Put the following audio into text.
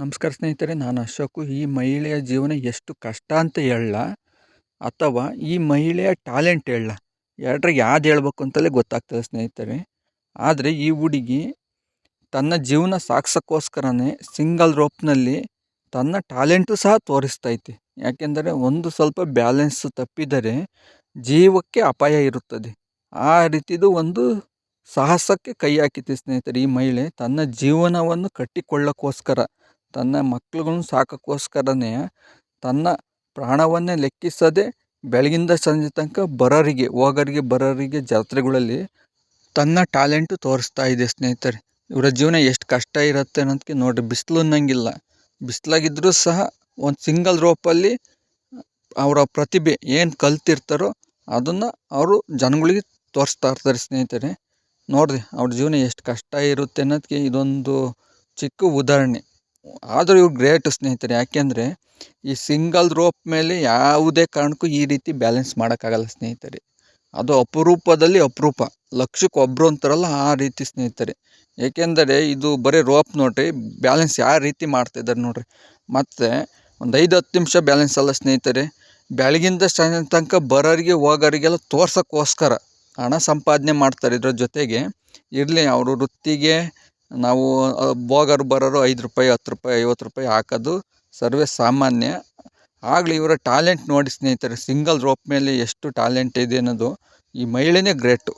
ನಮಸ್ಕಾರ ಸ್ನೇಹಿತರೆ, ನಾನು ಅಶೋಕು. ಈ ಮಹಿಳೆಯ ಜೀವನ ಎಷ್ಟು ಕಷ್ಟ ಅಂತ ಹೇಳಲ್ಲ, ಅಥವಾ ಈ ಮಹಿಳೆಯ ಟ್ಯಾಲೆಂಟ್ ಹೇಳಲ್ಲ, ಎರಡ್ರಾಗ ಯಾವ್ದು ಹೇಳ್ಬೇಕು ಅಂತಲೇ ಗೊತ್ತಾಗ್ತದೆ ಸ್ನೇಹಿತರೆ. ಆದರೆ ಈ ಹುಡುಗಿ ತನ್ನ ಜೀವನ ಸಾಗಿಸೋಕ್ಕೋಸ್ಕರನೇ ಸಿಂಗಲ್ ರೋಪ್ನಲ್ಲಿ ತನ್ನ ಟ್ಯಾಲೆಂಟು ಸಹ ತೋರಿಸ್ತೈತಿ. ಯಾಕೆಂದರೆ ಒಂದು ಸ್ವಲ್ಪ ಬ್ಯಾಲೆನ್ಸ್ ತಪ್ಪಿದರೆ ಜೀವಕ್ಕೆ ಅಪಾಯ ಇರುತ್ತದೆ. ಆ ರೀತಿದು ಒಂದು ಸಾಹಸಕ್ಕೆ ಕೈ ಹಾಕಿತಿ ಸ್ನೇಹಿತರೆ. ಈ ಮಹಿಳೆ ತನ್ನ ಜೀವನವನ್ನು ಕಟ್ಟಿಕೊಳ್ಳೋಕ್ಕೋಸ್ಕರ, ತನ್ನ ಮಕ್ಕಳುಗಳನ್ನು ಸಾಕೋಕ್ಕೋಸ್ಕರನೇ ತನ್ನ ಪ್ರಾಣವನ್ನೇ ಲೆಕ್ಕಿಸದೆ ಬೆಳಗಿಂದ ಸಂಜೆ ತನಕ ಹೋಗೋರಿಗೆ ಜಾತ್ರೆಗಳಲ್ಲಿ ತನ್ನ ಟ್ಯಾಲೆಂಟು ತೋರಿಸ್ತಾ ಇದೆ ಸ್ನೇಹಿತರೆ. ಇವರ ಜೀವನ ಎಷ್ಟು ಕಷ್ಟ ಇರುತ್ತೆ ಅನ್ನೋದಕ್ಕೆ ನೋಡಿರಿ. ಬಿಸಿಲು ಅನ್ನಂಗಿಲ್ಲ, ಬಿಸಿಲಾಗಿದ್ದರೂ ಸಹ ಒಂದು ಸಿಂಗಲ್ ರೋಪಲ್ಲಿ ಅವರ ಪ್ರತಿಭೆ ಏನು ಕಲ್ತಿರ್ತಾರೋ ಅದನ್ನು ಅವರು ಜನಗಳಿಗೆ ತೋರಿಸ್ತಾ ಇರ್ತಾರೆ ಸ್ನೇಹಿತರೆ. ನೋಡಿರಿ ಅವ್ರ ಜೀವನ ಎಷ್ಟು ಕಷ್ಟ ಇರುತ್ತೆ ಅನ್ನೋದಕ್ಕೆ ಇದೊಂದು ಚಿಕ್ಕ ಉದಾಹರಣೆ. ಆದರೂ ಇವ್ರು ಗ್ರೇಟ್ ಸ್ನೇಹಿತರೆ. ಯಾಕೆಂದರೆ ಈ ಸಿಂಗಲ್ ರೋಪ್ ಮೇಲೆ ಯಾವುದೇ ಕಾರಣಕ್ಕೂ ಈ ರೀತಿ ಬ್ಯಾಲೆನ್ಸ್ ಮಾಡೋಕ್ಕಾಗಲ್ಲ ಸ್ನೇಹಿತರೆ. ಅದು ಅಪರೂಪದಲ್ಲಿ ಅಪರೂಪ, ಲಕ್ಷಕ್ಕೆ ಒಬ್ಬರು ಅಂತಾರಲ್ಲ ಆ ರೀತಿ ಸ್ನೇಹಿತರೆ. ಏಕೆಂದರೆ ಇದು ಬರೀ ರೋಪ್ ನೋಡ್ರಿ, ಬ್ಯಾಲೆನ್ಸ್ ಯಾವ ರೀತಿ ಮಾಡ್ತಾಯಿದ್ದಾರೆ ನೋಡ್ರಿ. ಮತ್ತು ಒಂದು 5-10 ನಿಮಿಷ ಬ್ಯಾಲೆನ್ಸ್ ಅಲ್ಲ ಸ್ನೇಹಿತರೆ, ಬೆಳಗಿಂದ ಸಂಜೆ ತನಕ ಹೋಗೋರಿಗೆಲ್ಲ ತೋರ್ಸೋಕ್ಕೋಸ್ಕರ ಹಣ ಸಂಪಾದನೆ ಮಾಡ್ತಾರೆ. ಇದ್ರ ಜೊತೆಗೆ ಇರಲಿ ಅವ್ರ ವೃತ್ತಿಗೆ ನಾವು ಬರೋರು 5 ರೂಪಾಯಿ 10 ರೂಪಾಯಿ 50 ರೂಪಾಯಿ ಹಾಕೋದು ಸರ್ವೇ ಸಾಮಾನ್ಯ. ಆಗಲಿ ಇವರ ಟ್ಯಾಲೆಂಟ್ ನೋಡಿ ಸ್ನೇಹಿತರೆ, ಸಿಂಗಲ್ ರೋಪ್ ಮೇಲೆ ಎಷ್ಟು ಟ್ಯಾಲೆಂಟ್ ಇದೆ ಅನ್ನೋದು. ಈ ಮಹಿಳೆನೇ ಗ್ರೇಟು.